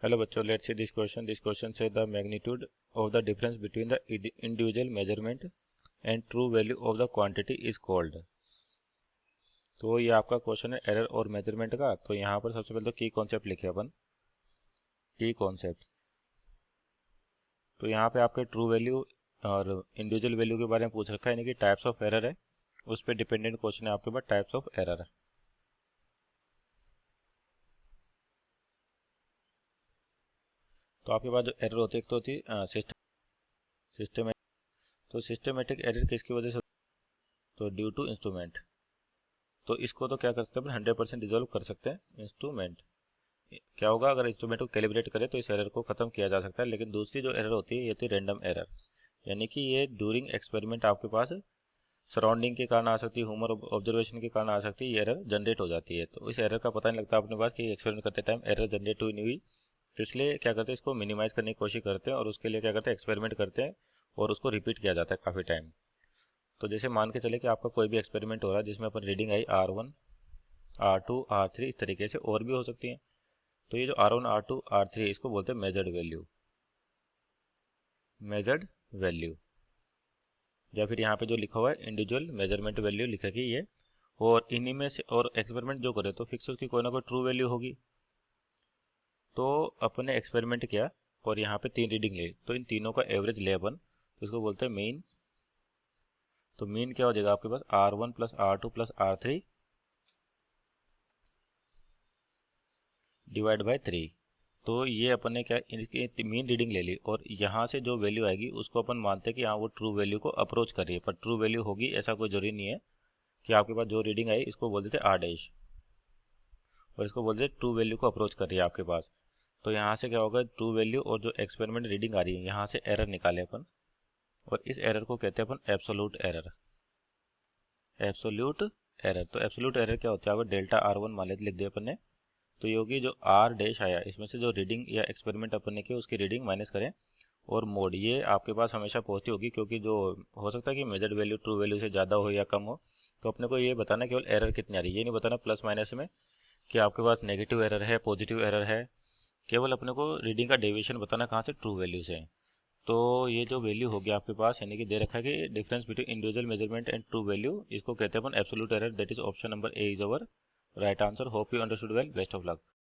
Hello बच्चों, let's see this question. This question says the magnitude of the difference between the individual measurement and true value of the quantity is called. तो ये आपका question है error और measurement का। तो यहाँ पर सबसे पहले तो की कॉन्सेप्ट लिखे अपन, की कॉन्सेप्ट। तो यहाँ पे आपके ट्रू वैल्यू और इंडिविजुअल वैल्यू के बारे में पूछ रखा है, यानी कि टाइप्स ऑफ एरर है, उस पर डिपेंडेंट क्वेश्चन है आपके पास, टाइप्स ऑफ एरर। तो आपके पास जो एरर होती है, एक तो होती है सिस्टम। तो सिस्टमेटिक एरर किसकी वजह से? तो ड्यू टू इंस्ट्रूमेंट। तो इसको तो क्या कर सकते हैं अपन, 100% रिजोल्व कर सकते हैं। इंस्ट्रूमेंट क्या होगा, अगर इंस्ट्रूमेंट को कैलिब्रेट करें तो इस एरर को खत्म किया जा सकता है। लेकिन दूसरी जो एरर होती है ये होती है रैंडम एरर, यानी कि ये ड्यूरिंग एक्सपेरिमेंट आपके पास सराउंडिंग के कारण आ सकती है, ह्यूमन ऑब्जर्वेशन के कारण आ सकती है, ये एरर जनरेट हो जाती है। तो इस एरर का पता नहीं लगता अपने पास कि एक्सपेरिमेंट करते टाइम एरर जनरेट हुई नहीं हुई। तो इसलिए क्या करते हैं, इसको मिनिमाइज करने की कोशिश करते हैं और उसके लिए क्या करते हैं, एक्सपेरिमेंट करते हैं और उसको रिपीट किया जाता है काफ़ी टाइम। तो जैसे मान के चले कि आपका कोई भी एक्सपेरिमेंट हो रहा है जिसमें अपन reading I R1 R2 R3, इस तरीके से और भी हो सकती हैं। तो ये जो R1 R2 R3 है, इसको बोलते हैं मेजर्ड वैल्यू, मेजर्ड वैल्यू। या फिर यहाँ पे जो लिखा हुआ है इंडिविजुअल मेजरमेंट वैल्यू लिखा कि ये, और इन्हीं में से और एक्सपेरिमेंट जो करे तो फिक्स उसकी कोई ना कोई ट्रू वैल्यू होगी। तो अपने एक्सपेरिमेंट किया और यहाँ पे 3 रीडिंग ली, तो इन तीनों का एवरेज ले अपन, तो इसको बोलते हैं मीन। तो मीन क्या हो जाएगा आपके पास, R1 plus R2 plus R3 divide by 3। तो ये अपन ने क्या, इनकी मीन रीडिंग ले ली और यहाँ से जो वैल्यू आएगी उसको अपन मानते हैं कि हाँ वो ट्रू वैल्यू को अप्रोच कर रही है, पर ट्रू वैल्यू होगी ऐसा कोई जरूरी नहीं है। कि आपके पास जो रीडिंग आई इसको बोल देते R डैश और इसको बोल देते ट्रू वैल्यू को अप्रोच कर रही है आपके पास। तो यहाँ से क्या होगा, ट्रू वैल्यू और जो एक्सपेरिमेंट रीडिंग आ रही है यहाँ से एरर निकाले अपन, और इस एरर को कहते हैं अपन एब्सोल्यूट एरर। एब्सोल्यूट एरर, तो एब्सोल्यूट एरर क्या होता है, अगर डेल्टा R1 मान लेते लिख दिया अपन ने, तो ये होगी जो R डैश आया इसमें से जो रीडिंग या एक्सपेरिमेंट अपन ने किया उसकी रीडिंग माइनस करें, और मोड ये आपके पास हमेशा पॉजिटिव होगी, क्योंकि जो हो सकता है कि मेजर्ड वैल्यू ट्रू वैल्यू से ज़्यादा हो या कम हो। तो अपने को ये बताना केवल एरर कितनी आ रही है, ये नहीं बताना प्लस माइनस में कि आपके पास नेगेटिव एरर है पॉजिटिव एरर है। केवल अपने को रीडिंग का डेविएशन बताना कहाँ से, ट्रू वैल्यू से। तो ये जो वैल्यू होगी आपके पास, यानी कि दे रखा है कि difference between individual measurement and true value, इसको कहते हैं अपन absolute error. That is option number A is our right answer. Hope you understood well, best of luck.